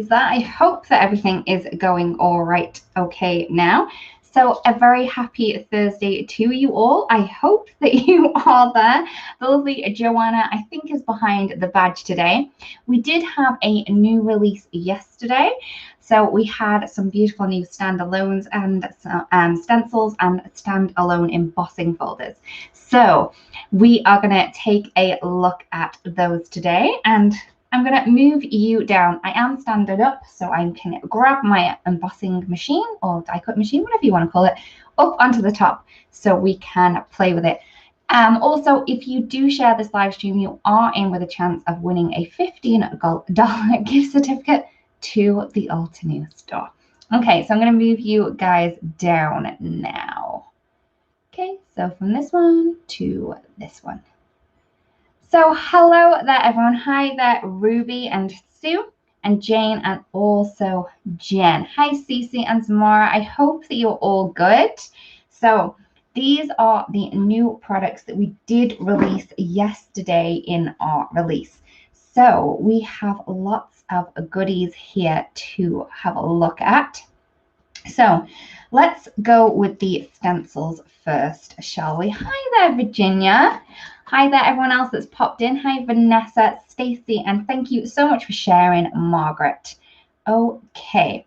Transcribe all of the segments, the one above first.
that. I hope that everything is going all right okay now. So a very happy Thursday to you all. I hope that you are there. The lovely Joanna, I think, is behind the badge today. We did have a new release yesterday. So we had some beautiful new standalones and stencils and standalone embossing folders. So we are going to take a look at those today, and I'm going to move you down. I am standing up, so I can grab my embossing machine or die cut machine, whatever you want to call it, up onto the top so we can play with it. Also, if you do share this live stream, you are in with a chance of winning a $15 gift certificate to the Altenew store. Okay, so I'm going to move you guys down now. Okay, so from this one to this one. So hello there, everyone. Hi there, Ruby and Sue and Jane and also Jen. Hi, Cece and Samara. I hope that you're all good. So these are the new products that we did release yesterday in our release. So we have lots of goodies here to have a look at. So let's go with the stencils first, shall we? Hi there, Virginia. Hi there, everyone else that's popped in. Hi, Vanessa, Stacy, and thank you so much for sharing, Margaret. Okay,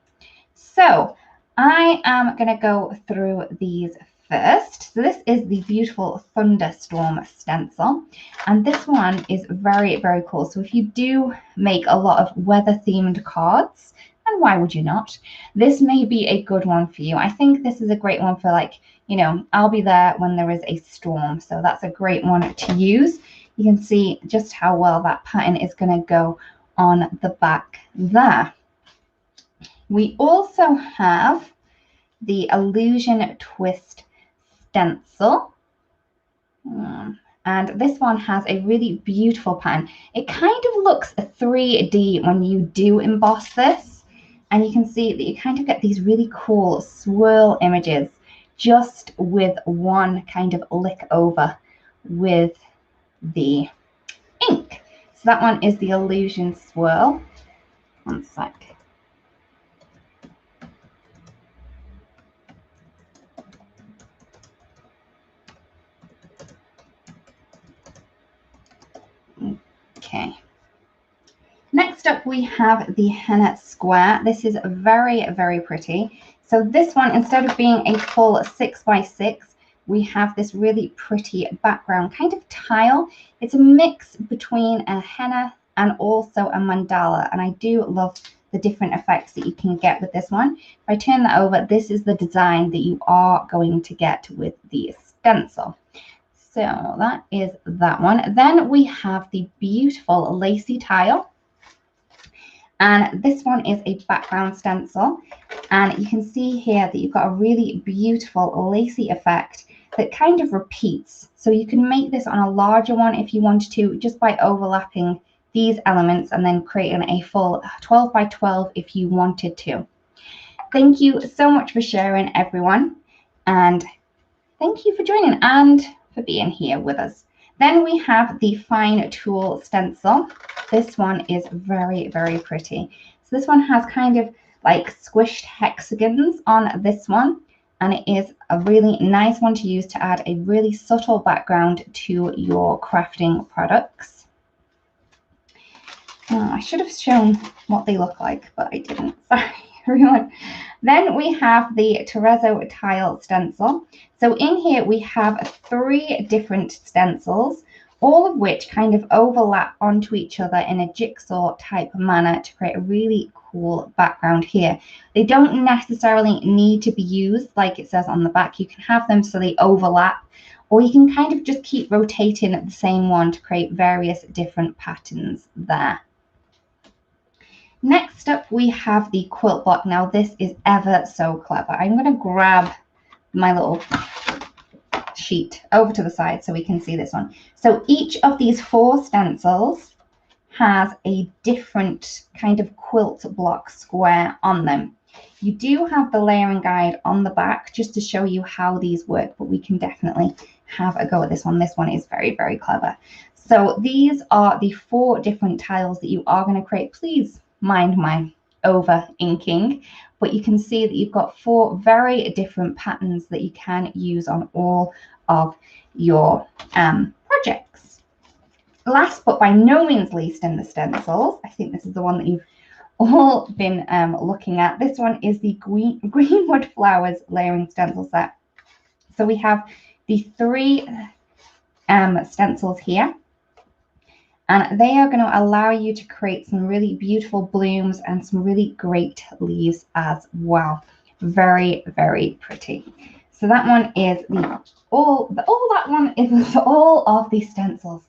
so I am going to go through these first. So this is the beautiful Thunderstorm stencil, and this one is very, very cool. So if you do make a lot of weather-themed cards, and why would you not? This may be a good one for you. I think this is a great one for, like, you know, I'll be there when there is a storm. So that's a great one to use. You can see just how well that pattern is going to go on the back there. We also have the Illusion Twist stencil. And this one has a really beautiful pattern. It kind of looks 3D when you do emboss this. And you can see that you kind of get these really cool swirl images just with one kind of lick over with the ink. So that one is the Illusion Swirl. One sec. Okay. Next up, we have the Henna Square. This is very, very pretty. So this one, instead of being a full 6x6, we have this really pretty background kind of tile. It's a mix between a henna and also a mandala. And I do love the different effects that you can get with this one. If I turn that over, this is the design that you are going to get with the stencil. So that is that one. Then we have the beautiful lacy tile. And this one is a background stencil. And you can see here that you've got a really beautiful lacy effect that kind of repeats. So you can make this on a larger one if you wanted to, just by overlapping these elements and then creating a full 12 by 12 if you wanted to. Thank you so much for sharing, everyone. And thank you for joining and for being here with us. Then we have the Fine Tool stencil. This one is very, very pretty. So this one has kind of like squished hexagons on this one, and it is a really nice one to use to add a really subtle background to your crafting products. I should have shown what they look like, but I didn't. Sorry, everyone. Then we have the Terrazzo tile stencil. So in here we have 3 different stencils, all of which kind of overlap onto each other in a jigsaw type manner to create a really cool background here. They don't necessarily need to be used like it says on the back. You can have them so they overlap, or you can kind of just keep rotating the same one to create various different patterns there. Next up, we have the quilt block. Now, this is ever so clever. I'm going to grab my little sheet over to the side so we can see this one. So each of these 4 stencils has a different kind of quilt block square on them. You do have the layering guide on the back just to show you how these work, but we can definitely have a go at this one. This one is very, very clever. So these are the 4 different tiles that you are going to create. Please mind my over inking, but you can see that you've got 4 very different patterns that you can use on all of your projects. Last but by no means least in the stencils, I think this is the one that you've all been looking at. This one is the Greenwood Flowers layering stencil set. So we have the 3 stencils here, and they are going to allow you to create some really beautiful blooms and some really great leaves as well. Very, very pretty. So that one is all of the stencils.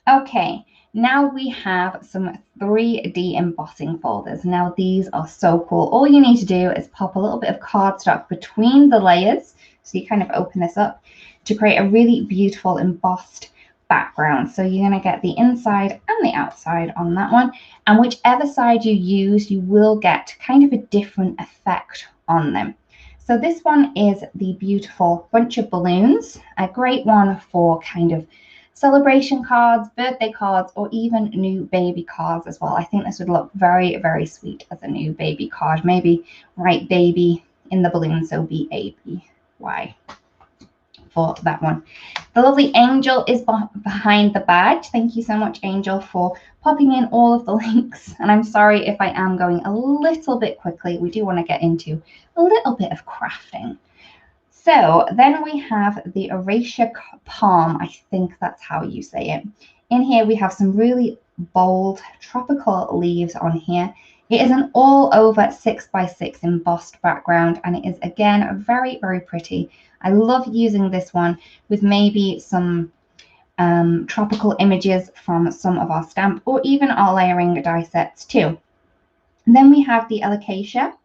Okay, now we have some 3D embossing folders. Now these are so cool. All you need to do is pop a little bit of cardstock between the layers. So you kind of open this up to create a really beautiful embossed background. So you're going to get the inside and the outside on that one. And whichever side you use, you will get kind of a different effect on them. So this one is the beautiful bunch of balloons, a great one for kind of celebration cards, birthday cards, or even new baby cards as well. I think this would look very, very sweet as a new baby card. Maybe write baby in the balloon, so B-A-B-Y for that one. The lovely Angel is behind the badge. Thank you so much, Angel, for popping in all of the links. And I'm sorry if I am going a little bit quickly. We do want to get into a little bit of crafting. So then we have the Acacia palm. I think that's how you say it. In here we have some really bold tropical leaves on here. It is an all over 6x6 embossed background, and it is again very, very pretty. I love using this one with maybe some tropical images from some of our stamp or even our layering die sets too. And then we have the Acacia.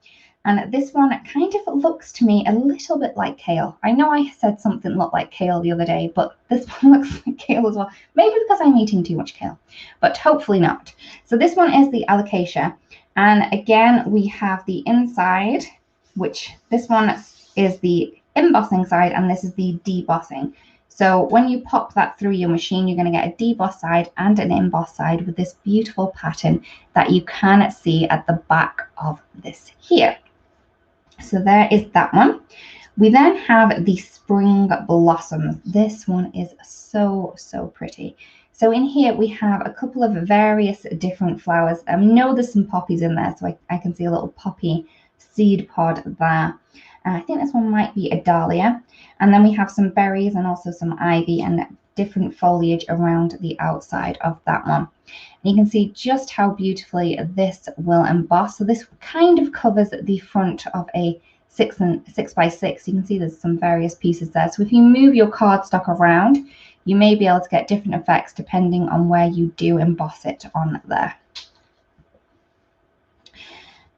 And this one kind of looks to me a little bit like kale. I know I said something looked like kale the other day, but this one looks like kale as well. Maybe because I'm eating too much kale, but hopefully not. So this one is the Acacia. And again, we have the inside, which this one is the embossing side, and this is the debossing. So when you pop that through your machine, you're going to get a deboss side and an emboss side with this beautiful pattern that you can see at the back of this here. So there is that one. We then have the spring blossoms. This one is so, so pretty. So in here we have a couple of various different flowers. I know there's some poppies in there, so I can see a little poppy seed pod there. And I think this one might be a dahlia. And then we have some berries and also some ivy and different foliage around the outside of that one. And you can see just how beautifully this will emboss. So this kind of covers the front of a 6x6. You can see there's some various pieces there. So if you move your cardstock around, you may be able to get different effects depending on where you do emboss it on there.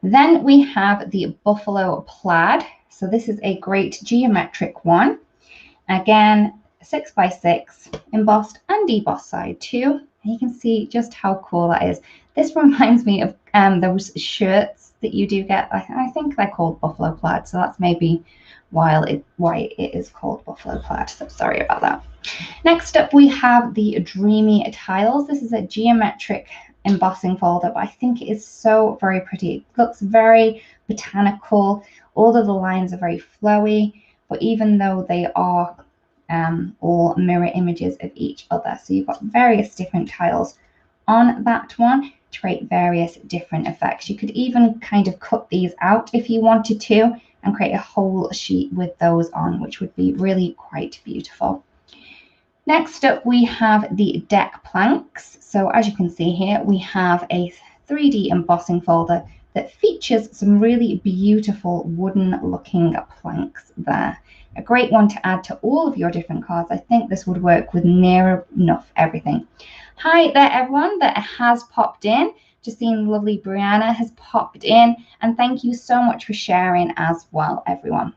Then we have the buffalo plaid. So this is a great geometric one. Again, 6x6, embossed and debossed side too. And you can see just how cool that is. This reminds me of those shirts that you do get. I think they're called buffalo plaid. So that's maybe why it is called buffalo plaid. So sorry about that. Next up, we have the Dreamy Tiles. This is a geometric embossing folder, but I think it is so very pretty. It looks very botanical. All of the lines are very flowy, but even though they are all mirror images of each other. So you've got various different tiles on that one to create various different effects. You could even kind of cut these out if you wanted to and create a whole sheet with those on, which would be really quite beautiful. Next up, we have the deck planks. So as you can see here, we have a 3D embossing folder that features some really beautiful wooden looking planks there. A great one to add to all of your different cards. I think this would work with near enough everything. Hi there, everyone that has popped in. Just seen lovely Brianna has popped in, and thank you so much for sharing as well, everyone.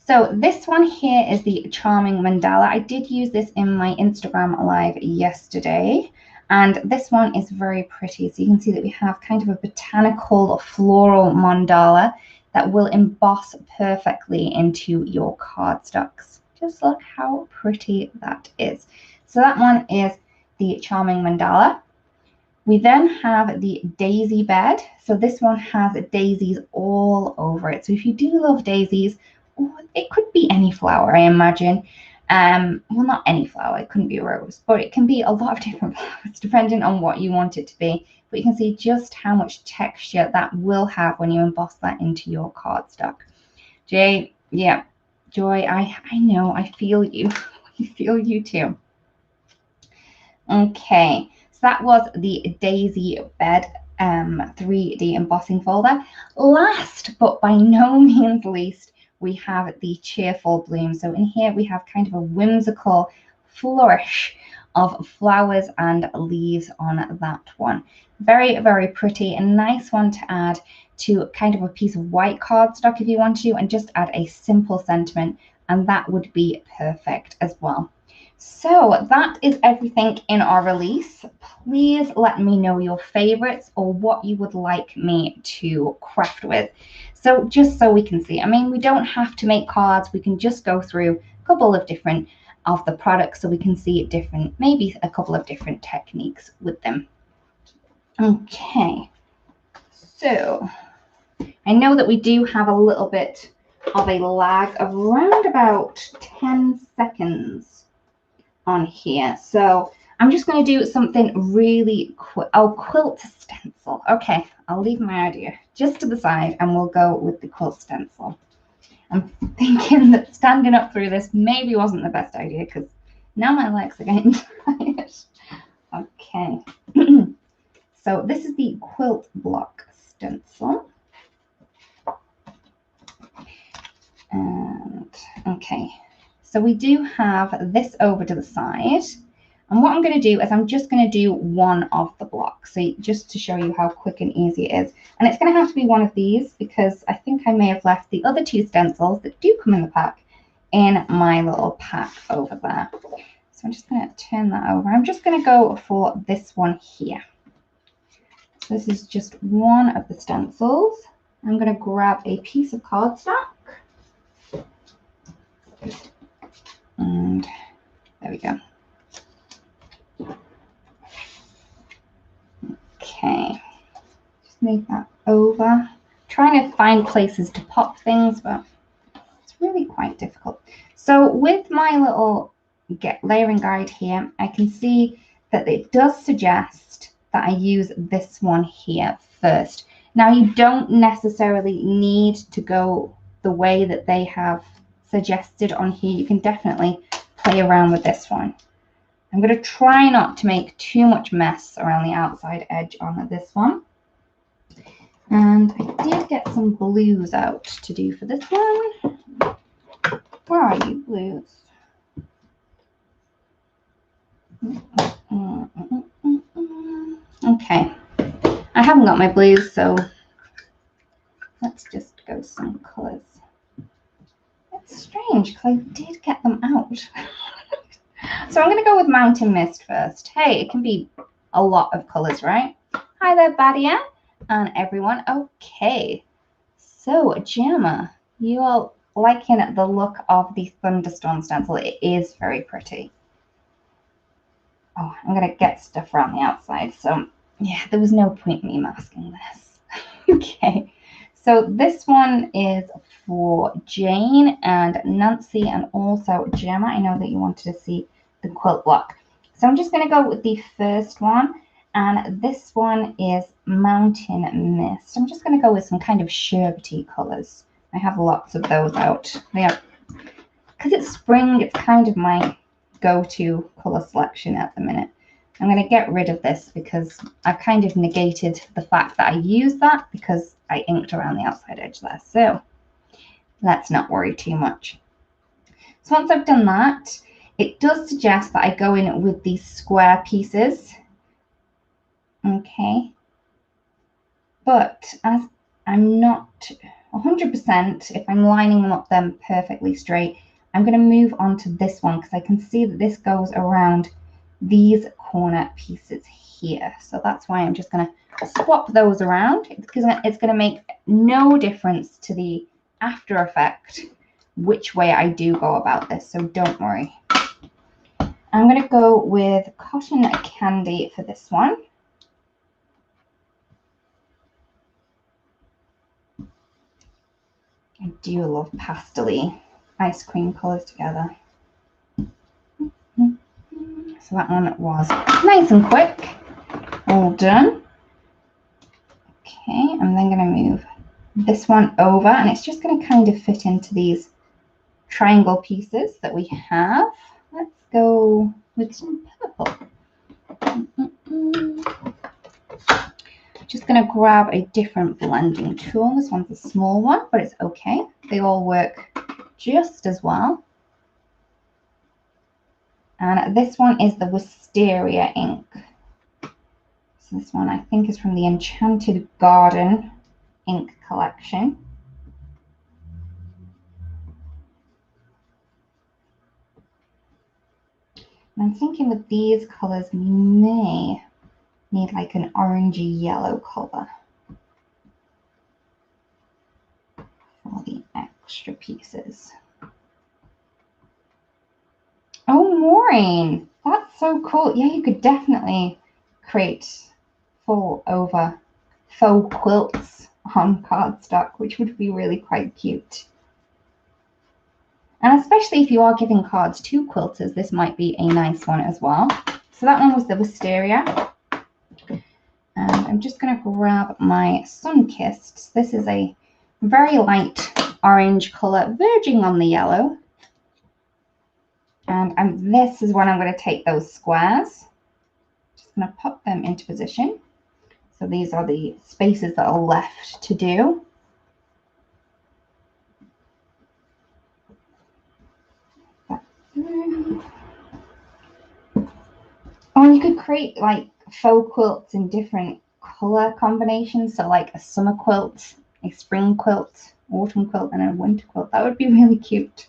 So this one here is the Charming Mandala. I did use this in my Instagram live yesterday, and this one is very pretty. So you can see that we have kind of a botanical floral mandala that will emboss perfectly into your cardstocks. Just look how pretty that is. So that one is the Charming Mandala. We then have the daisy bed. So this one has daisies all over it. So if you do love daisies, or it could be any flower, I imagine. Well, not any flower, it couldn't be a rose, but it can be a lot of different flowers depending on what you want it to be. But you can see just how much texture that will have when you emboss that into your cardstock. Jay, yeah, Joy, I know, I feel you. I feel you too. Okay, so that was the daisy bed 3D embossing folder. Last but by no means least, we have the cheerful bloom. So in here we have kind of a whimsical flourish of flowers and leaves on that one. Very, very pretty, a nice one to add to kind of a piece of white cardstock if you want to, and just add a simple sentiment, and that would be perfect as well. So that is everything in our release. Please let me know your favorites or what you would like me to craft with. So just so we can see, I mean, we don't have to make cards. We can just go through a couple of different of the products so we can see different, maybe a couple of different techniques with them. Okay, so I know that we do have a little bit of a lag of around about 10 seconds on here. So I'm just going to do something really quick. Oh, quilt stencil. Okay, I'll leave my idea just to the side and we'll go with the quilt stencil. I'm thinking that standing up through this maybe wasn't the best idea because now my legs are getting tired. Okay. So this is the quilt block stencil. And okay, so we do have this over to the side. And what I'm going to do is I'm just going to do one of the blocks, so just to show you how quick and easy it is. And it's going to have to be one of these because I think I may have left the other two stencils that do come in the pack in my little pack over there. So I'm just going to turn that over. I'm just going to go for this one here. So this is just one of the stencils. I'm going to grab a piece of cardstock. And there we go. Okay, just move that over. Trying to find places to pop things, but it's really quite difficult. So with my little layering guide here, I can see that it does suggest that I use this one here first. Now you don't necessarily need to go the way that they have suggested on here. You can definitely play around with this one. I'm going to try not to make too much mess around the outside edge on this one. And I did get some blues out to do for this one. Where are you, blues? Okay, I haven't got my blues, so let's just go some colours. It's strange because I did get them out. So I'm going to go with Mountain Mist first. Hey, it can be a lot of colours, right? Hi there, Badia, and everyone. Okay, so Gemma, you are liking the look of the Thunderstorm stencil. It is very pretty. Oh, I'm going to get stuff around the outside. So yeah, there was no point in me masking this. Okay, so this one is for Jane and Nancy and also Gemma. I know that you wanted to see the quilt block. So I'm just going to go with the first one, and this one is Mountain Mist. I'm just going to go with some kind of sherbety colours. I have lots of those out. Yeah, because it's spring, it's kind of my go-to colour selection at the minute. I'm going to get rid of this because I've kind of negated the fact that I used that because I inked around the outside edge there. So let's not worry too much. So once I've done that, it does suggest that I go in with these square pieces. Okay. But as I'm not 100%, if I'm lining them up then perfectly straight, I'm going to move on to this one because I can see that this goes around these corner pieces here. So that's why I'm just going to swap those around because it's going to make no difference to the after effect which way I do go about this. So don't worry. I'm going to go with cotton candy for this one. I do love pastel-y ice cream colours together. So that one was nice and quick. All done. Okay, I'm then going to move this one over, and it's just going to kind of fit into these triangle pieces that we have. Let's go with some purple. Just going to grab a different blending tool. This one's a small one, but it's okay. They all work just as well. And this one is the Wisteria ink. So this one I think is from the Enchanted Garden ink collection. And I'm thinking with these colors we may need like an orangey yellow color for the extra pieces. Oh, Maureen, that's so cool. Yeah, you could definitely create full over faux quilts on cardstock, which would be really quite cute. And especially if you are giving cards to quilters, this might be a nice one as well. So that one was the Wisteria. And I'm just going to grab my Sun-Kissed. This is a very light orange color, verging on the yellow. And this is when I'm going to take those squares. Just going to pop them into position. So these are the spaces that are left to do. Oh, and you could create like faux quilts in different color combinations. So like a summer quilt, a spring quilt, autumn quilt, and a winter quilt. That would be really cute.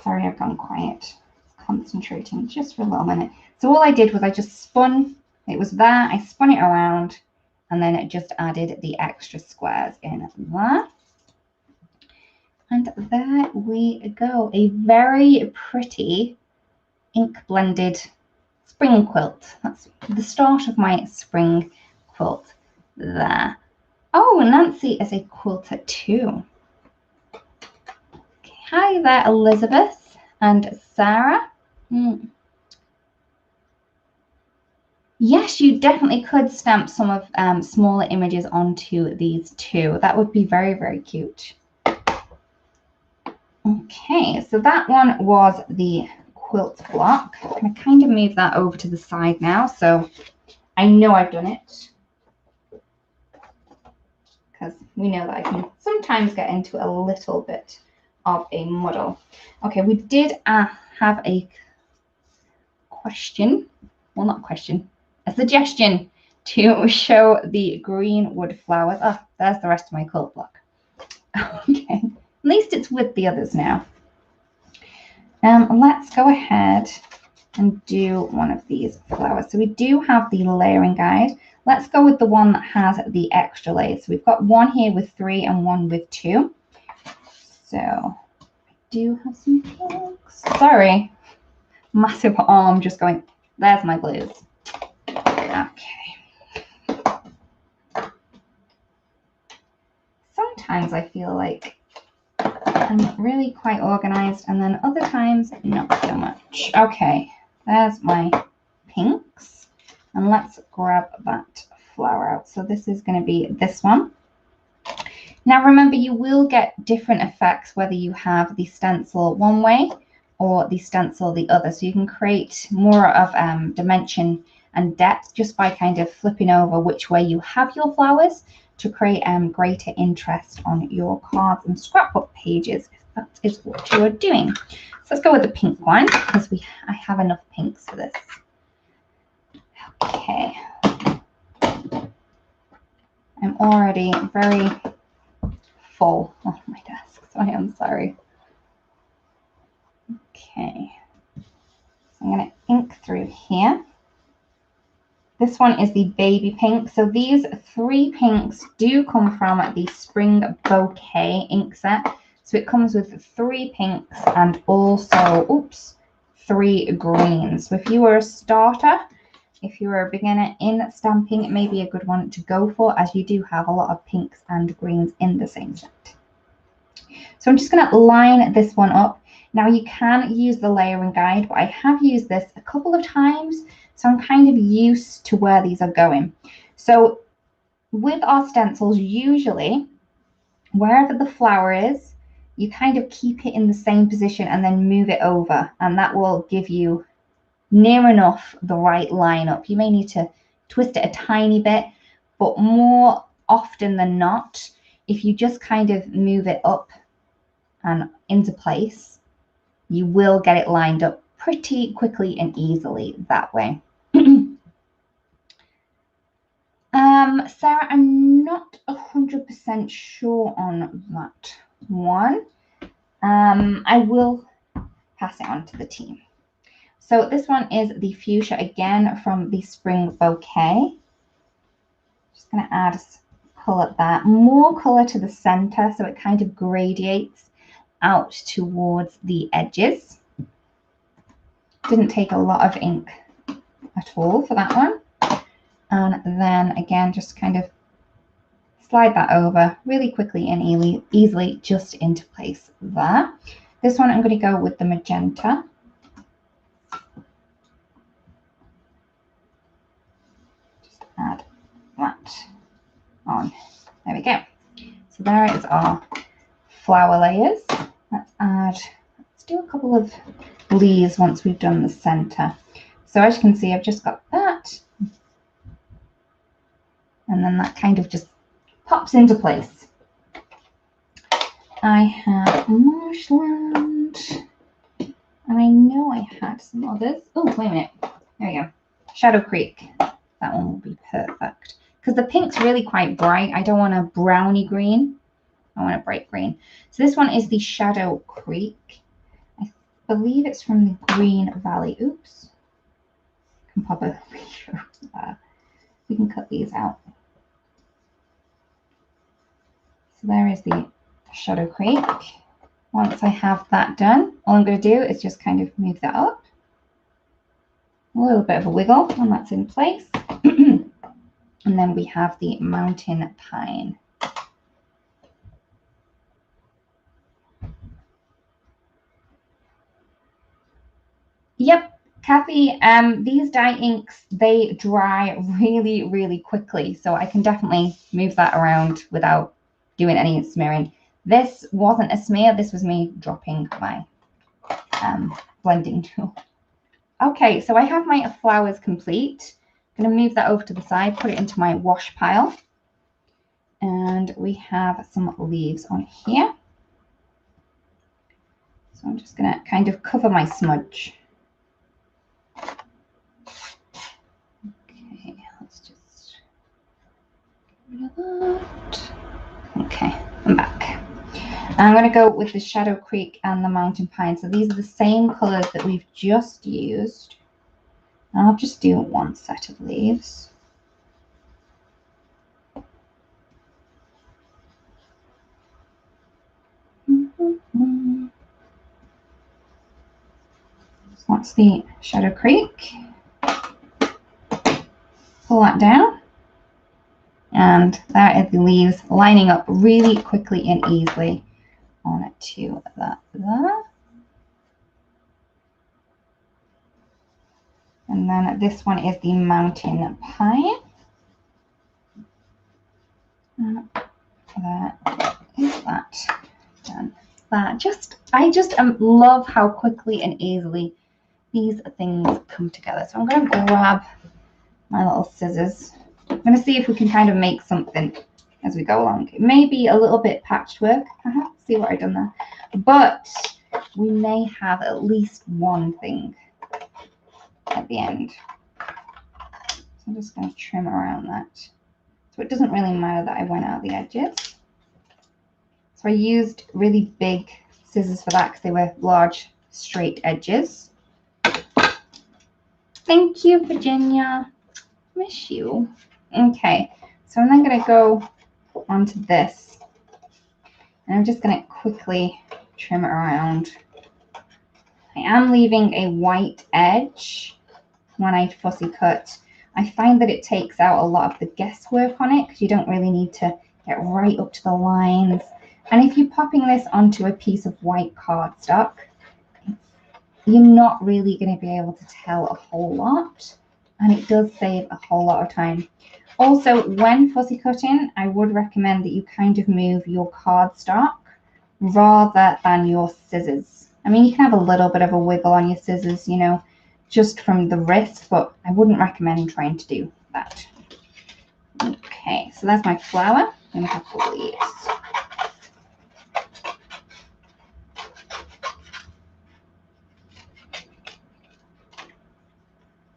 Sorry, I've gone quiet. Concentrating just for a little minute. So all I did was I just spun, it was there, I spun it around, and then it just added the extra squares in there. And there we go, a very pretty ink blended spring quilt. That's the start of my spring quilt there. Oh, Nancy is a quilter too. Okay. Hi there, Elizabeth and Sarah. Yes, you definitely could stamp some of smaller images onto these too. That would be very, very cute. Okay, so that one was the quilt block. I'm going to kind of move that over to the side now, so I know I've done it, because we know that I can sometimes get into a little bit of a muddle. Okay, we did have a question, well, not question, a suggestion to show the Greenwood flowers. Oh, there's the rest of my quilt block. Okay, at least it's with the others now. Let's go ahead and do one of these flowers. So we do have the layering guide. Let's go with the one that has the extra layers. So we've got one here with 3 and one with 2. So I do have some pinks. Sorry, massive arm just going, there's my glues. Okay. Sometimes I feel like I'm really quite organized, and then other times not so much. Okay, there's my pinks, and let's grab that flower out. So this is going to be this one. Now remember, you will get different effects whether you have the stencil one way or the stencil the other. So you can create more of dimension and depth just by kind of flipping over which way you have your flowers to create greater interest on your cards and scrapbook pages, if that is what you are doing. So let's go with the pink one, because I have enough pinks for this. Okay. I'm already very full on my desk, so I am sorry. Okay. So I'm going to ink through here. This one is the baby pink. So these 3 pinks do come from the Spring Bouquet ink set. So it comes with 3 pinks and also, 3 greens. So if you were a starter, if you're a beginner in stamping, it may be a good one to go for, as you do have a lot of pinks and greens in the same set. So I'm just going to line this one up. Now you can use the layering guide, but I have used this a couple of times, so I'm kind of used to where these are going. So with our stencils, usually wherever the flower is, you kind of keep it in the same position and then move it over, and that will give you near enough the right lineup. You may need to twist it a tiny bit, but more often than not, if you just kind of move it up and into place, you will get it lined up pretty quickly and easily that way. Sarah, I'm not 100% sure on that one. I will pass it on to the team. So this one is the fuchsia again from the Spring Bouquet. Just going to add color there, more color to the center, so it kind of gradiates out towards the edges. Didn't take a lot of ink at all for that one. And then again, just kind of slide that over really quickly and easily just into place there. This one I'm going to go with the magenta. Just add that on. There we go. So there is our flower layers. Let's do a couple of leaves once we've done the center. So as you can see, I've just got that. And then that kind of just pops into place. I have marshland, and I know I had some others. Oh, wait a minute. There we go. Shadow Creek. That one will be perfect. Because the pink's really quite bright. I don't want a browny green. I want a bright green. So this one is the Shadow Creek. I believe it's from the Green Valley. Oops. I can pop a picture there. We can cut these out. So there is the Shadow Creek. Once I have that done, all I'm going to do is just kind of move that up. A little bit of a wiggle when that's in place. And then we have the Mountain Pine. Yep, Kathy, these dye inks, they dry really, really quickly. So I can definitely move that around without doing any smearing. This wasn't a smear. This was me dropping my blending tool. Okay, so I have my flowers complete. I'm going to move that over to the side, put it into my wash pile. And we have some leaves on here. So I'm just going to kind of cover my smudge. Okay, let's just get rid of that. Okay, I'm back. I'm going to go with the Shadow Creek and the Mountain Pine. So these are the same colors that we've just used. And I'll just do one set of leaves. So that's the Shadow Creek. Pull that down. And there are the leaves lining up really quickly and easily onto that there. And then this one is the Mountain Pine. That is that done. I just love how quickly and easily these things come together. So I'm going to grab my little scissors. I'm going to see if we can kind of make something as we go along. It may be a little bit patchwork. See what I've done there. But we may have at least one thing at the end. So I'm just going to trim around that. So it doesn't really matter that I went out the edges. So I used really big scissors for that because they were large, straight edges. Thank you, Virginia. Miss you. Okay, so I'm then going to go onto this. And I'm just going to quickly trim it around. I am leaving a white edge when I fussy cut. I find that it takes out a lot of the guesswork on it because you don't really need to get right up to the lines. And if you're popping this onto a piece of white cardstock, you're not really going to be able to tell a whole lot, and it does save a whole lot of time. Also, when fussy cutting, I would recommend that you kind of move your cardstock rather than your scissors. I mean, you can have a little bit of a wiggle on your scissors, you know, just from the wrist, but I wouldn't recommend trying to do that. Okay, so that's my flower. I'm going to have the leaves.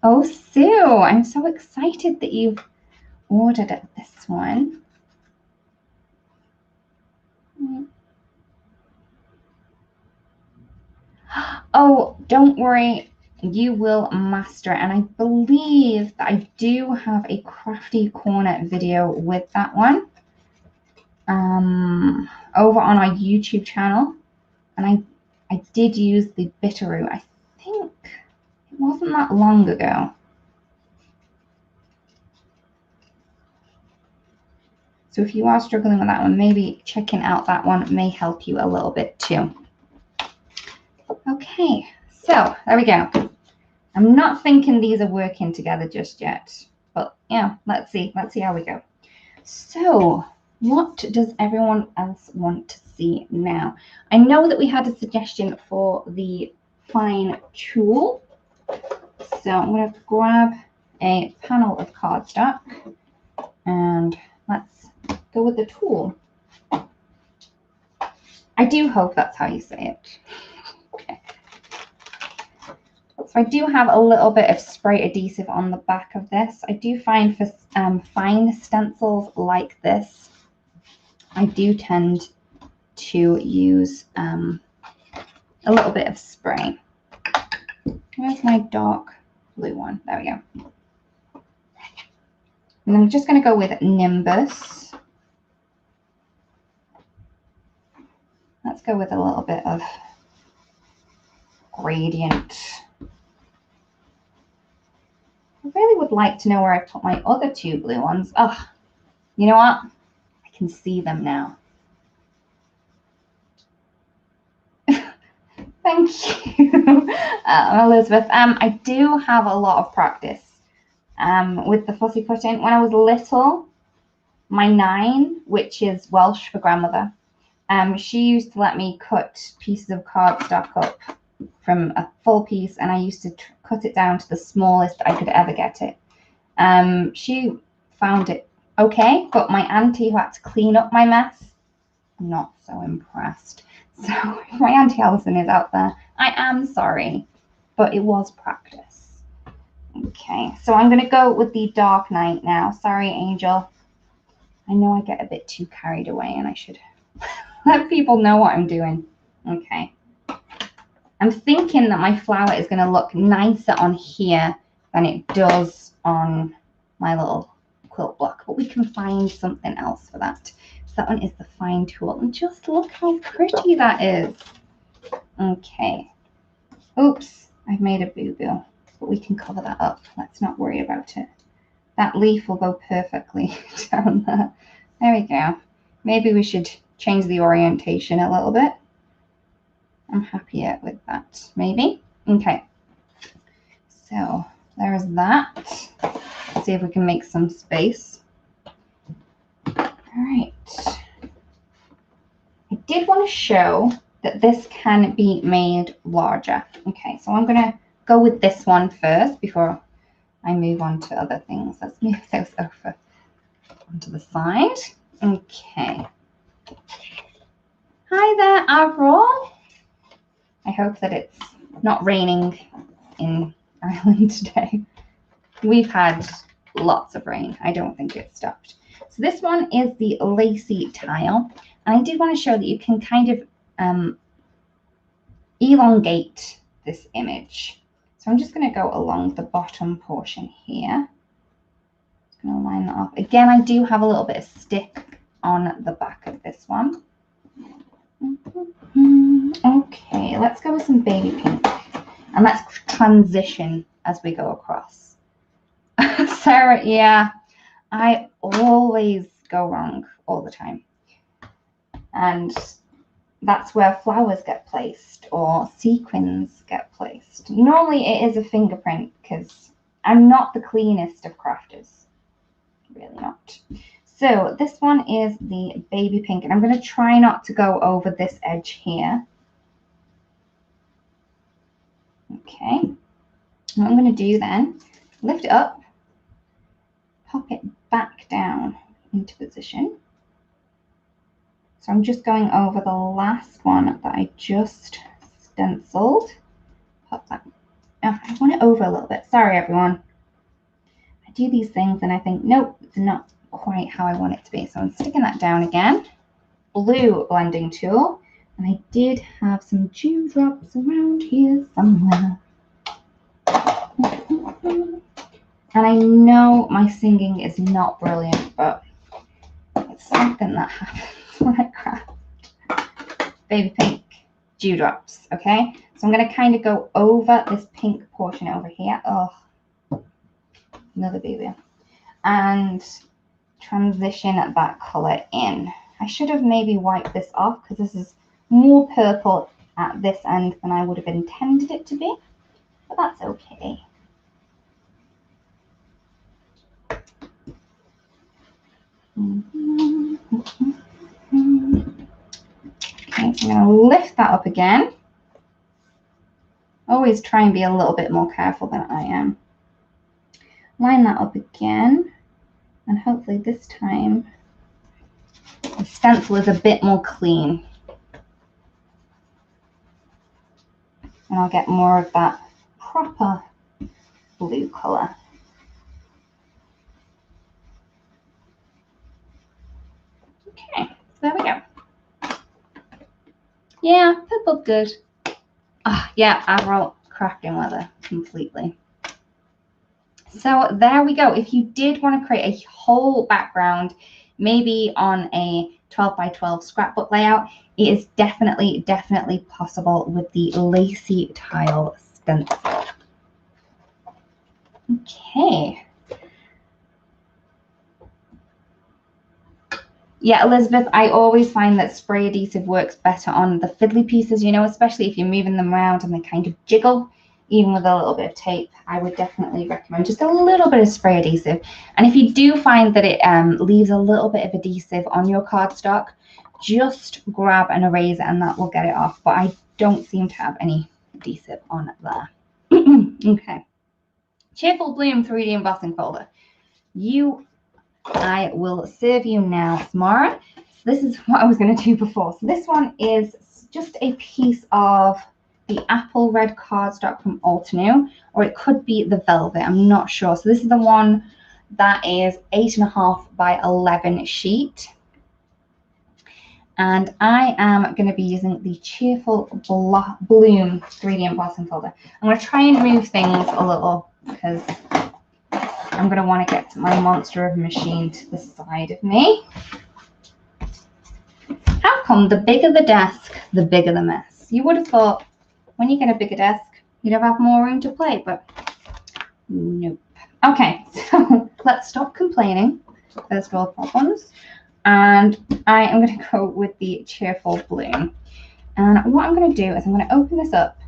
Oh, Sue, I'm so excited that you've ordered this one. Oh, don't worry, you will master it. And I believe that I do have a crafty corner video with that one over on our YouTube channel. And I did use the Bitterroot. I think it wasn't that long ago. So if you are struggling with that one, maybe checking out that one may help you a little bit too. Okay, so there we go. I'm not thinking these are working together just yet, but yeah, let's see how we go. So what does everyone else want to see now? I know that we had a suggestion for the fine tool. So I'm going to grab a panel of cardstock and let's go with the tool. I do hope that's how you say it. Okay. So I do have a little bit of spray adhesive on the back of this. I do find for fine stencils like this, I do tend to use a little bit of spray. Where's my dark blue one? There we go. And I'm just going to go with Nimbus. Let's go with a little bit of gradient. I really would like to know where I put my other two blue ones. Oh, you know what? I can see them now. Thank you, Elizabeth. I do have a lot of practice with the fussy cutting. When I was little, my 9, which is Welsh for grandmother, she used to let me cut pieces of cardstock up from a full piece, and I used to cut it down to the smallest I could ever get it. She found it okay, but my auntie who had to clean up my mess, not so impressed. So if my Auntie Alison is out there, I am sorry, but it was practice. Okay, so I'm going to go with the Dark Night now. Sorry, Angel. I know I get a bit too carried away and I should let people know what I'm doing. Okay. I'm thinking that my flower is going to look nicer on here than it does on my little quilt block, but we can find something else for that. So that one is the fine tool, and just look how pretty that is. Okay. Oops, I've made a boo-boo, but we can cover that up. Let's not worry about it. That leaf will go perfectly down there. There we go. Maybe we should change the orientation a little bit. I'm happier with that, maybe. Okay. So there's that. Let's see if we can make some space. All right. I did want to show that this can be made larger. Okay, so I'm going to go with this one first before I move on to other things. Let's move those over onto the side. Okay. Hi there, Avril. I hope that it's not raining in Ireland today. We've had lots of rain. I don't think it stopped. So this one is the lacy tile. And I did want to show that you can kind of elongate this image. So I'm just going to go along the bottom portion here. Just going to line that up. Again, I do have a little bit of stick on the back of this one. Okay, let's go with some baby pink. And let's transition as we go across. Sarah, yeah, I always go wrong all the time. And that's where flowers get placed or sequins get placed. Normally it is a fingerprint because I'm not the cleanest of crafters. Really not. So this one is the baby pink, and I'm going to try not to go over this edge here. Okay. What I'm going to do then, lift it up, pop it back down into position. So I'm just going over the last one that I just stenciled. Pop that. Oh, I want it over a little bit. Sorry, everyone. I do these things and I think, nope, it's not quite how I want it to be. So I'm sticking that down again. Blue blending tool. And I did have some dewdrops around here somewhere. And I know my singing is not brilliant, but it's something that happens when I craft. Baby pink, dewdrops, okay? So I'm going to kind of go over this pink portion over here. Oh, another baby. And transition that color in. I should have maybe wiped this off because this is more purple at this end than I would have intended it to be, but that's okay. Okay, so I'm going to lift that up again. Always try and be a little bit more careful than I am. Line that up again, and hopefully this time the stencil is a bit more clean. And I'll get more of that proper blue color. Okay, so there we go. Yeah, purple's good. Oh, yeah, Avril crafting leather completely. So there we go. If you did want to create a whole background, maybe on a 12 by 12 scrapbook layout, it is definitely possible with the lacy tile stencil. Okay. Yeah, Elizabeth, I always find that spray adhesive works better on the fiddly pieces, you know, especially if you're moving them around and they kind of jiggle. Even with a little bit of tape, I would definitely recommend just a little bit of spray adhesive. And if you do find that it leaves a little bit of adhesive on your cardstock, just grab an eraser and that will get it off. But I don't seem to have any adhesive on there. Okay. Cheerful Bloom 3D embossing folder. I will serve you now, Samara. This is what I was going to do before. So this one is just a piece of the apple red cardstock from Altenew, or it could be the velvet, I'm not sure. So this is the one that is 8.5 by 11 sheet. And I am going to be using the Cheerful Bloom 3D embossing folder. I'm going to try and move things a little because I'm going to want to get my monster of a machine to the side of me. How come the bigger the desk, the bigger the mess? You would have thought when you get a bigger desk, you'd have more room to play, but nope. Okay, so let's stop complaining. First world problems. And I am going to go with the Cheerful Bloom. And what I'm going to do is I'm going to open this up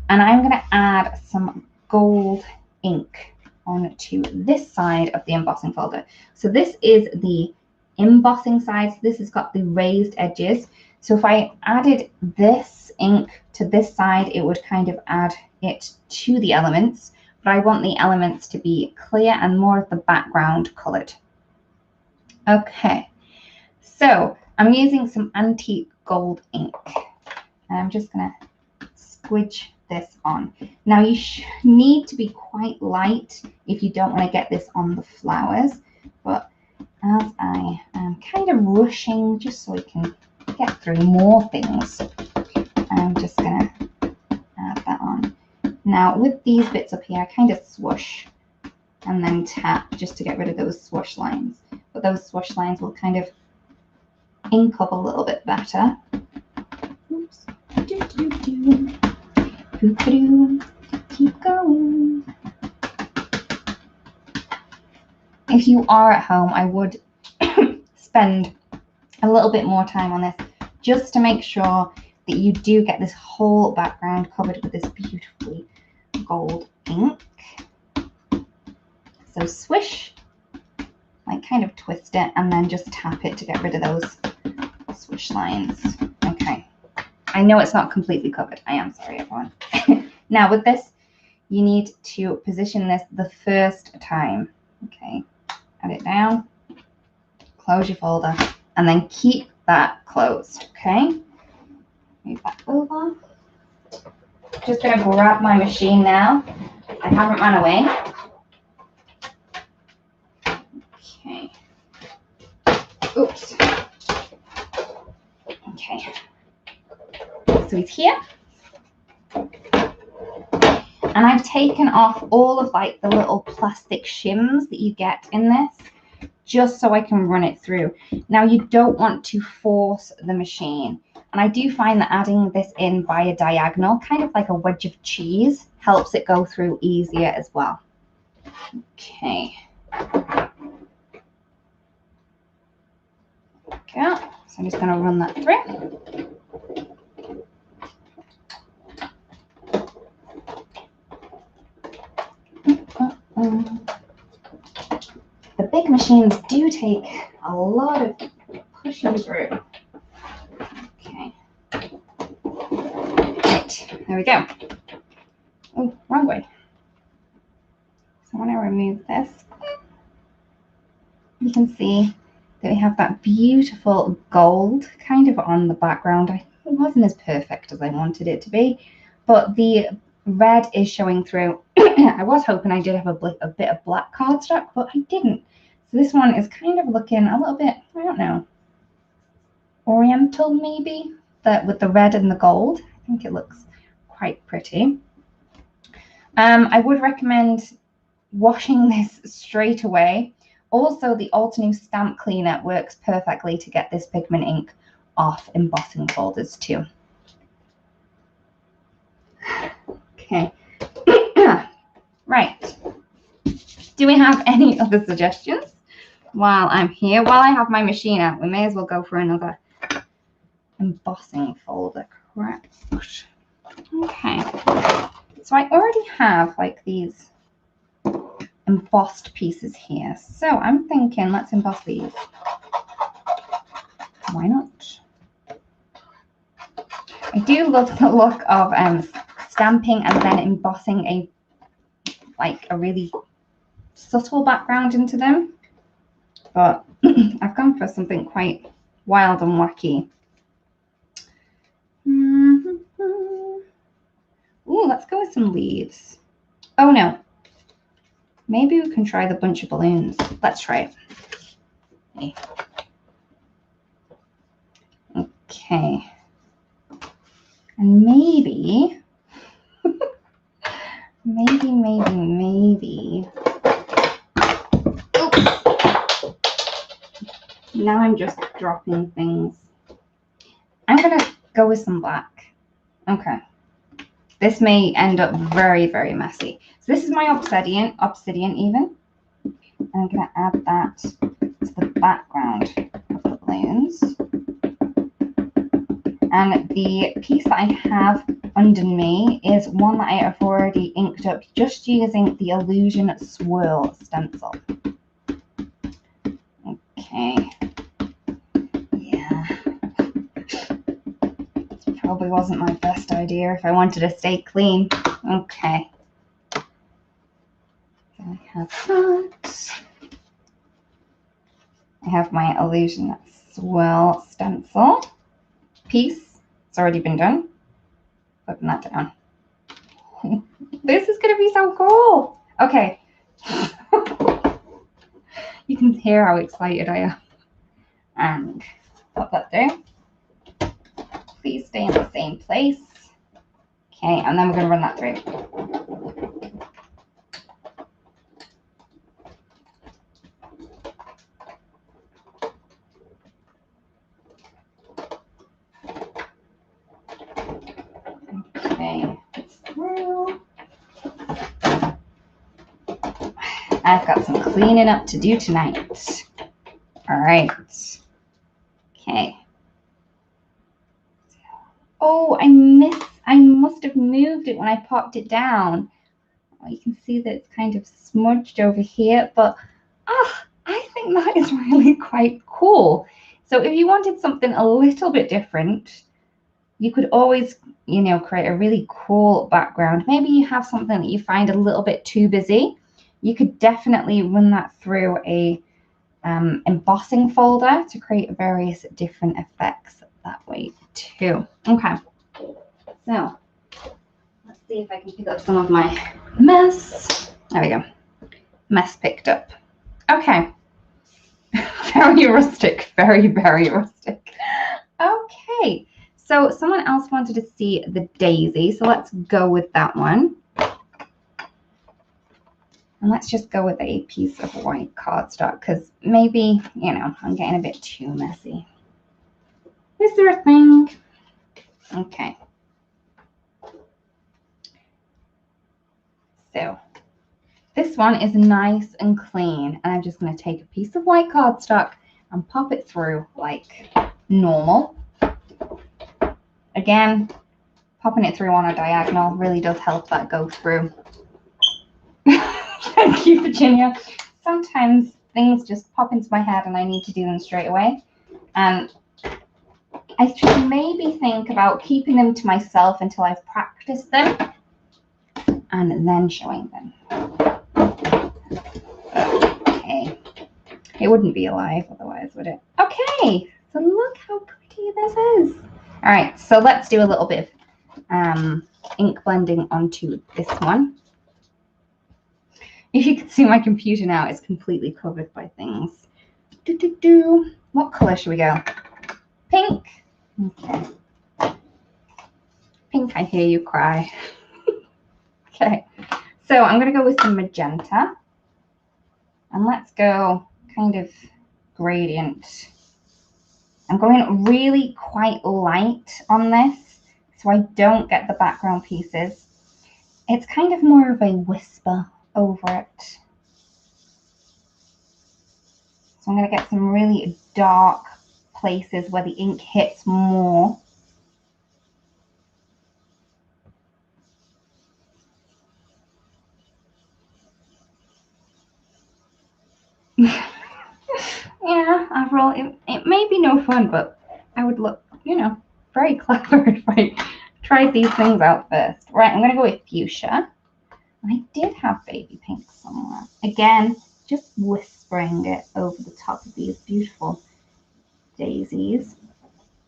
and I'm going to add some gold ink onto this side of the embossing folder. So this is the embossing side. So this has got the raised edges. So if I added this ink to this side, it would kind of add it to the elements, but I want the elements to be clear and more of the background colored. Okay, so I'm using some antique gold ink and I'm just gonna squidge this on. Now you need to be quite light if you don't want to get this on the flowers, but as I am kind of rushing just so we can get through more things, I'm just gonna add that on. Now with these bits up here, I kind of swoosh and then tap just to get rid of those swoosh lines, but those swoosh lines will kind of ink up a little bit better. Oops. Keep going. if you are at home, I would spend a little bit more time on this just to make sure that you do get this whole background covered with this beautifully gold ink. So swish, like kind of twist it and then just tap it to get rid of those swish lines. Okay, I know it's not completely covered. I am sorry, everyone. Now with this, you need to position this the first time. Okay, add it down, close your folder, and then keep that closed. Okay, move that over. Just gonna grab my machine now. I haven't run away. Okay. Oops. Okay. So it's here. And I've taken off all of like the little plastic shims that you get in this, just so I can run it through. Now you don't want to force the machine. And I do find that adding this in by a diagonal, kind of like a wedge of cheese, helps it go through easier as well. Okay. Okay, so I'm just going to run that through. The big machines do take a lot of pushing through. Okay. Right, there we go. Oh, wrong way. So when I remove this, you can see that we have that beautiful gold kind of on the background. It wasn't as perfect as I wanted it to be, but the red is showing through. I was hoping I did have a bit of black cardstock, but I didn't. So this one is kind of looking a little bit, I don't know, oriental maybe, but with the red and the gold. I think it looks quite pretty. I would recommend washing this straight away. Also, the Altenew stamp cleaner works perfectly to get this pigment ink off embossing folders too. Okay. Right. Do we have any other suggestions while I'm here? While I have my machine out, we may as well go for another embossing folder. Correct. Okay. So I already have like these embossed pieces here. So I'm thinking let's emboss these. Why not? I do love the look of stamping and then embossing a really subtle background into them, but I've gone for something quite wild and wacky. Ooh, let's go with some leaves. Oh no, maybe we can try the bunch of balloons. Let's try it. Okay, and maybe maybe. Oops. Now I'm just dropping things. I'm gonna go with some black. Okay. This may end up very, very messy. So this is my obsidian even. And I'm gonna add that to the background of the balloons. And the piece that I have under me is one that I have already inked up just using the Illusion Swirl stencil. Okay. Yeah. This probably wasn't my best idea if I wanted to stay clean. Okay. So I have that. I have my Illusion Swirl stencil piece. It's already been done. Putting that down. This is gonna be so cool. Okay. You can hear how excited I am. And put that there. Please stay in the same place. Okay, and then we're gonna run that through. I've got some cleaning up to do tonight. All right. Okay. Oh, I must have moved it when I popped it down. Oh, you can see that it's kind of smudged over here, but I think that is really quite cool. So if you wanted something a little bit different, you could always, you know, create a really cool background. Maybe you have something that you find a little bit too busy. You could definitely run that through a embossing folder to create various different effects that way too. Okay, so let's see if I can pick up some of my mess. There we go. Mess picked up. Okay. Very rustic, very, very rustic. Okay, so someone else wanted to see the daisy, so let's go with that one. And let's just go with a piece of white cardstock because maybe, you know, I'm getting a bit too messy. Is there a thing? Okay. So this one is nice and clean, and I'm just going to take a piece of white cardstock and pop it through like normal. Again, popping it through on a diagonal really does help that go through. Thank you, Virginia. Sometimes things just pop into my head and I need to do them straight away. And I should maybe think about keeping them to myself until I've practiced them and then showing them. Okay. It wouldn't be alive otherwise, would it? Okay. So look how pretty this is. All right. So let's do a little bit of ink blending onto this one. If you can see my computer now, it's completely covered by things. What color should we go? Pink. Okay. Pink, I hear you cry. Okay. So I'm going to go with some magenta. And let's go kind of gradient. I'm going really quite light on this so I don't get the background pieces. It's kind of more of a whisper over it. So I'm going to get some really dark places where the ink hits more. Yeah, after all, it may be no fun, but I would look, you know, very clever if I tried these things out first. Right, I'm going to go with fuchsia. I did have baby pink somewhere. Again, just whispering it over the top of these beautiful daisies.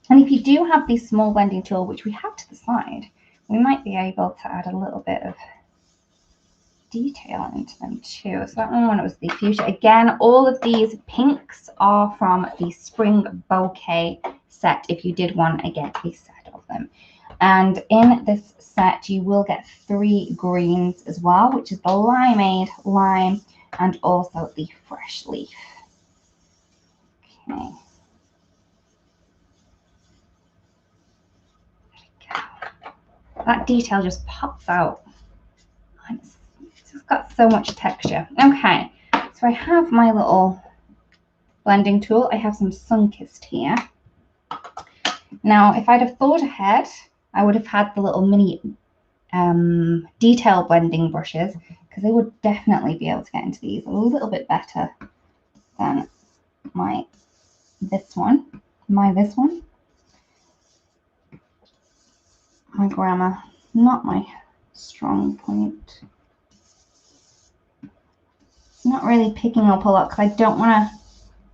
And if you do have the small blending tool, which we have to the side, we might be able to add a little bit of detail into them too. So that one was the fuchsia. Again, all of these pinks are from the spring bouquet set if you did want to get a set of them. And in this set you will get 3 greens as well, which is the limeade, lime, and also the fresh leaf. Okay. That detail just pops out. It's just got so much texture. Okay, so I have my little blending tool. I have some Sunkissed here. Now, if I'd have thought ahead, I would have had the little mini detail blending brushes because they would definitely be able to get into these a little bit better than this one. My grammar, not my strong point. It's not really picking up a lot because I don't want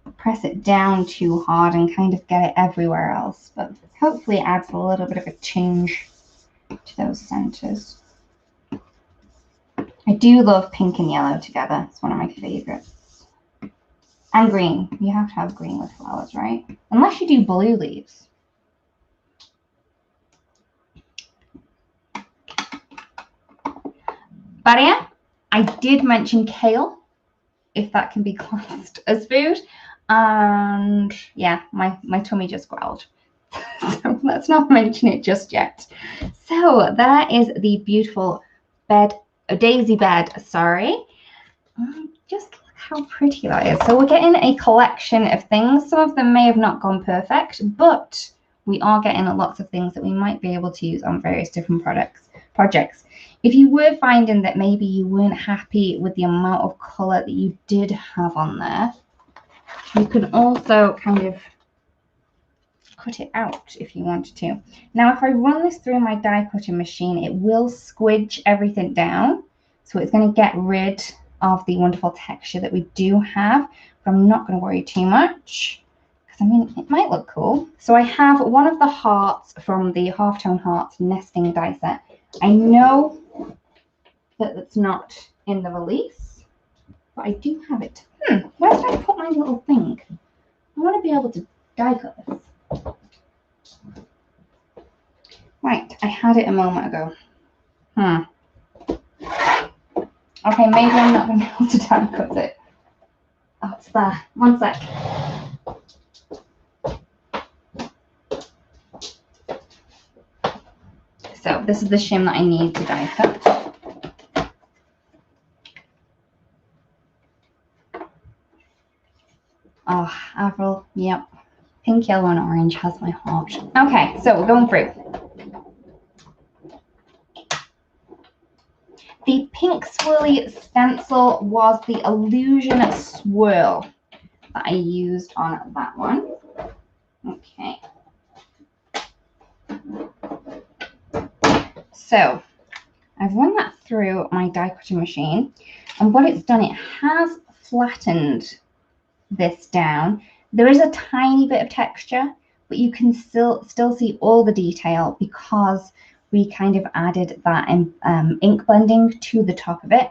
to press it down too hard and kind of get it everywhere else, but hopefully it adds a little bit of a change to those centers. I do love pink and yellow together. It's one of my favorites. And green. You have to have green with flowers, right? Unless you do blue leaves. But yeah, I did mention kale, if that can be classed as food. And yeah, my tummy just growled. So let's not mention it just yet. So there is the beautiful bed, a daisy bed, sorry. just look how pretty that is. So we're getting a collection of things. Some of them may have not gone perfect, but we are getting lots of things that we might be able to use on various different projects. If you were finding that maybe you weren't happy with the amount of color that you did have on there, you can also kind of cut it out if you wanted to. Now, if I run this through my die cutting machine, it will squidge everything down. So it's going to get rid of the wonderful texture that we do have, but I'm not going to worry too much because I mean, it might look cool. So I have one of the hearts from the Halftone Hearts nesting die set. I know that it's not in the release, but I do have it. Where did I put my little thing? I want to be able to die cut this. Right, I had it a moment ago. Okay, maybe I'm not going to be able to die cut it. Oh, it's there. One sec. So this is the shim that I need to die cut. Oh, Avril, yep. Pink, yellow, and orange has my heart. Okay, so we're going through. The pink swirly stencil was the Illusion Swirl that I used on that one. Okay. So I've run that through my die cutting machine, and what it's done, it has flattened this down. There is a tiny bit of texture, but you can still see all the detail because we kind of added that ink blending to the top of it.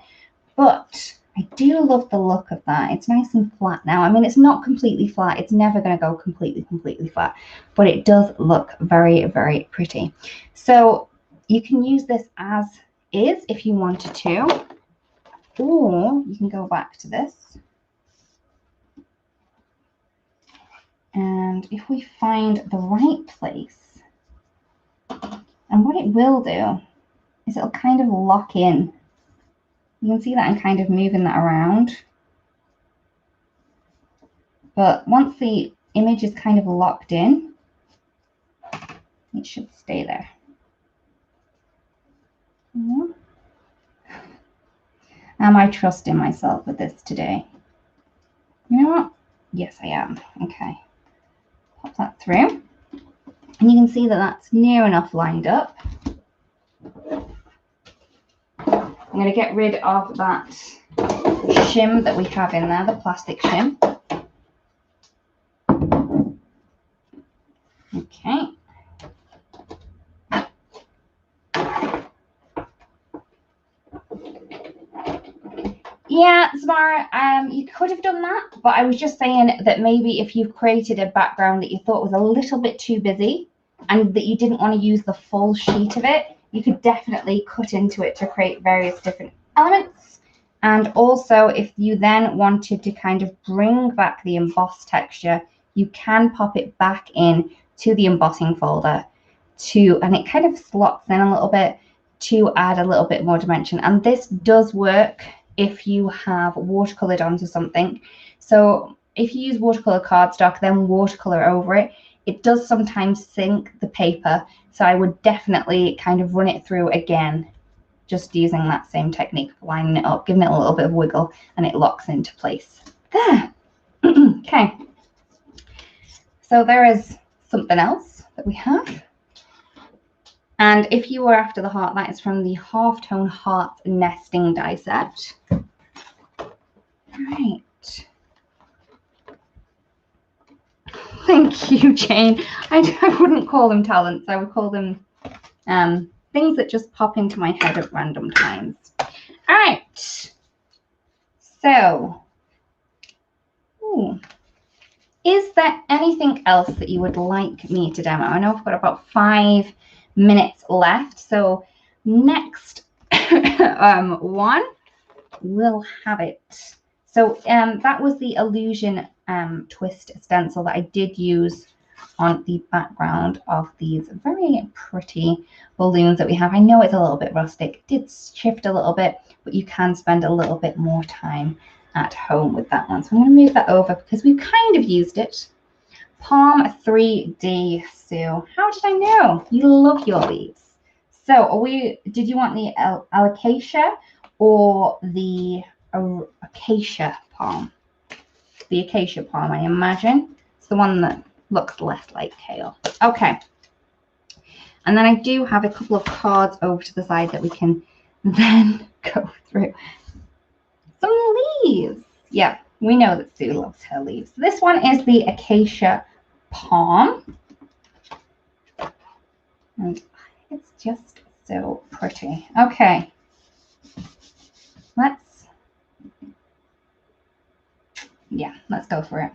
But I do love the look of that. It's nice and flat now. I mean, it's not completely flat. It's never going to go completely flat, but it does look very, very pretty. So you can use this as is if you wanted to, or you can go back to this. And if we find the right place, and what it will do is it'll kind of lock in. You can see that I'm kind of moving that around. But once the image is kind of locked in, it should stay there. Am I trusting myself with this today? You know what? Yes, I am. Okay. Pop that through. And you can see that that's near enough lined up. I'm going to get rid of that shim that we have in there, the plastic shim. Okay. Yeah, Samara, you could have done that, but I was just saying that maybe if you've created a background that you thought was a little bit too busy and that you didn't want to use the full sheet of it, you could definitely cut into it to create various different elements. And also, if you then wanted to kind of bring back the embossed texture, you can pop it back in to the embossing folder and it kind of slots in a little bit to add a little bit more dimension. And this does work if you have watercolored onto something. So if you use watercolor cardstock, then watercolor over it, it does sometimes sink the paper. So I would definitely kind of run it through again, just using that same technique, lining it up, giving it a little bit of wiggle, and it locks into place. There. Okay. So there is something else that we have. And if you were after the heart, that is from the Halftone Heart nesting die set. Right. Thank you, Jane. I wouldn't call them talents. I would call them things that just pop into my head at random times. All right. So, is there anything else that you would like me to demo? I know I've got about 5 minutes left. So next one, we'll have it. So that was the Illusion twist stencil that I did use on the background of these very pretty balloons that we have. I know it's a little bit rustic, it did shift a little bit, but you can spend a little bit more time at home with that one. So I'm going to move that over because we've kind of used it. Palm 3D, Sue. How did I know? You love your leaves. So did you want the Acacia or the Acacia palm? The Acacia palm, I imagine. It's the one that looks less like kale. Okay. And then I do have a couple of cards over to the side that we can then go through. Some leaves. Yeah, we know that Sue loves her leaves. This one is the Acacia palm. And it's just so pretty. Okay. Let's go for it.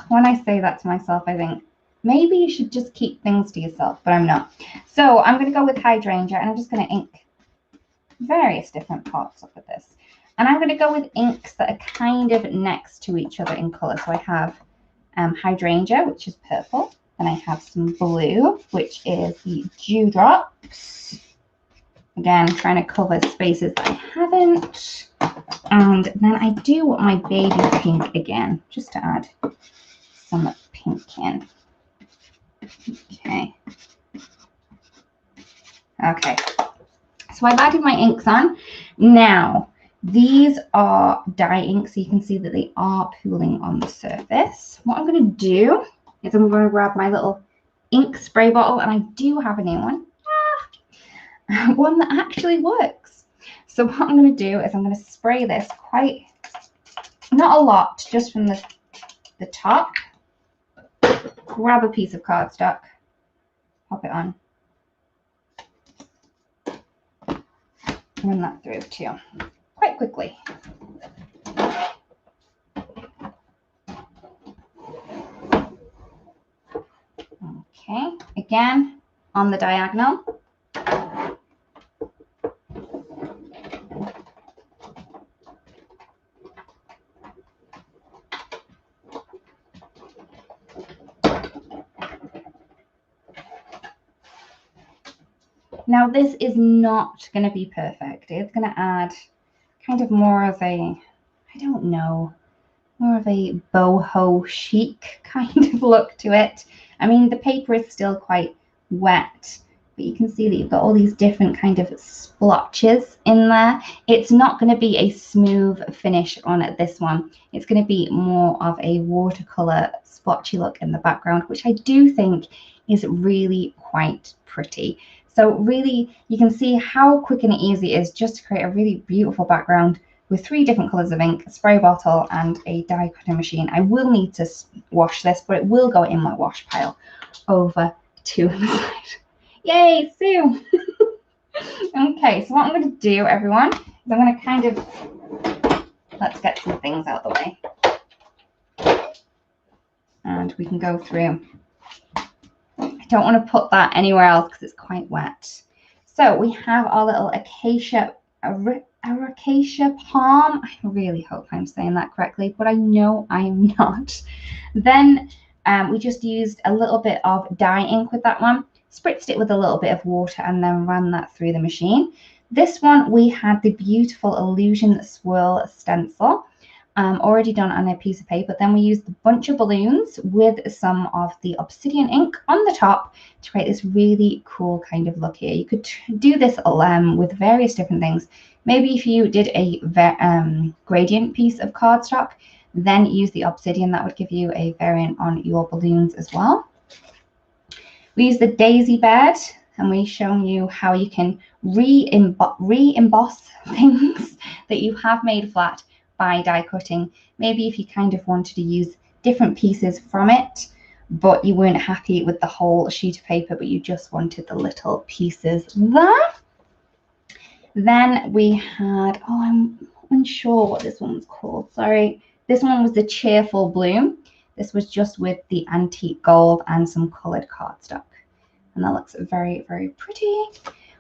When I say that to myself, I think maybe you should just keep things to yourself, but I'm not. So I'm going to go with hydrangea, and I'm just going to ink various different parts of this. And I'm going to go with inks that are kind of next to each other in color. So I have hydrangea, which is purple. Then I have some blue, which is the dewdrops. Again, trying to cover spaces that I haven't. And then I do want my baby pink again, just to add some pink in. Okay. Okay. So I've added my inks on. Now, these are dye inks, so you can see that they are pooling on the surface. What I'm going to do is I'm going to grab my little ink spray bottle, and I do have a new one. One that actually works. So what I'm going to do is I'm going to spray this quite, not a lot, just from the top. Grab a piece of cardstock, pop it on, run that through too, quite quickly. Okay, again, on the diagonal. Now this is not going to be perfect. It's going to add kind of more of a, I don't know, more of a boho chic kind of look to it. I mean, the paper is still quite wet, but you can see that you've got all these different kind of splotches in there. It's not going to be a smooth finish on this one. It's going to be more of a watercolor splotchy look in the background, which I do think is really quite pretty. So really, you can see how quick and easy it is just to create a really beautiful background with 3 different colors of ink, a spray bottle, and a die cutting machine. I will need to wash this, but it will go in my wash pile over to the side. Yay, Sue! Okay, so what I'm going to do, everyone, is I'm going to kind of, let's get some things out of the way. And we can go through. I don't want to put that anywhere else because it's quite wet. So we have our little Acacia palm. I really hope I'm saying that correctly, but I know I am not. Then we just used a little bit of dye ink with that one, spritzed it with a little bit of water, and then ran that through the machine. This one, we had the beautiful Illusion Swirl stencil. Already done on a piece of paper. Then we used a bunch of balloons with some of the obsidian ink on the top to create this really cool kind of look here. You could do this with various different things. Maybe if you did a gradient piece of cardstock, then use the obsidian, that would give you a variant on your balloons as well. We use the daisy bed, and we've shown you how you can re-emboss things that you have made flat by die cutting. Maybe if you kind of wanted to use different pieces from it, but you weren't happy with the whole sheet of paper, but you just wanted the little pieces there. Then we had, oh, I'm unsure what this one was called, sorry. This one was the Cheerful Bloom. This was just with the antique gold and some colored cardstock. And that looks very, very pretty.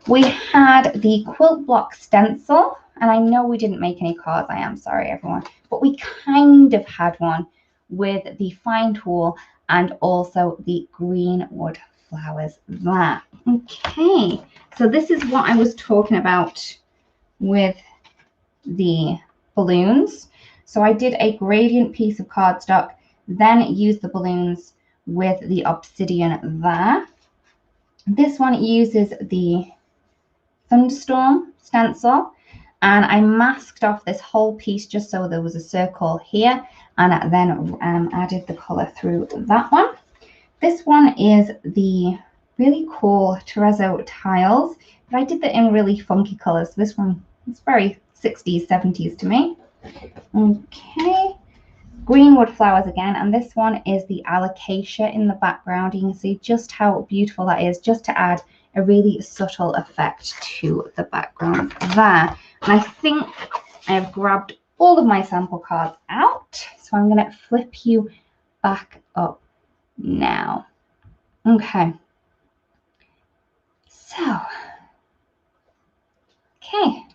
We had the quilt block stencil, and I know we didn't make any cards, I am sorry everyone, but we kind of had one with the fine tool and also the Greenwood flowers there. Okay, so this is what I was talking about with the balloons. So I did a gradient piece of cardstock, then used the balloons with the obsidian there. This one uses the thunderstorm stencil, and I masked off this whole piece just so there was a circle here, and then added the color through that one. This one is the really cool terrazzo tiles, but I did that in really funky colors. This one is very 60s, 70s to me. Okay, Greenwood flowers again, and this one is the Acacia in the background. You can see just how beautiful that is, just to add a really subtle effect to the background there. And I think I have grabbed all of my sample cards out, so I'm going to flip you back up now. Okay,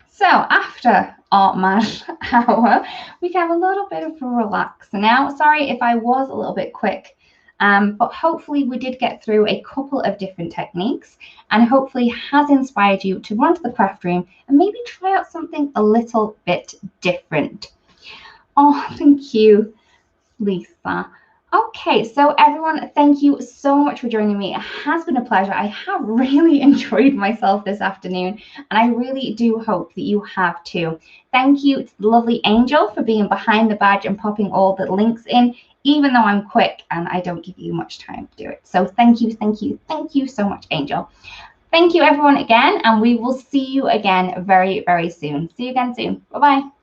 so after Art Mad Hour, we can have a little bit of a relax now. Sorry if I was a little bit quick, but hopefully we did get through a couple of different techniques, and hopefully has inspired you to run to the craft room and maybe try out something a little bit different. Oh, thank you, Lisa. Okay, so everyone, thank you so much for joining me. It has been a pleasure. I have really enjoyed myself this afternoon, and I really do hope that you have too. Thank you to the lovely Angel for being behind the badge and popping all the links in, even though I'm quick and I don't give you much time to do it. So thank you, thank you, thank you so much, Angel. Thank you everyone again, and we will see you again very, very soon. See you again soon. Bye-bye.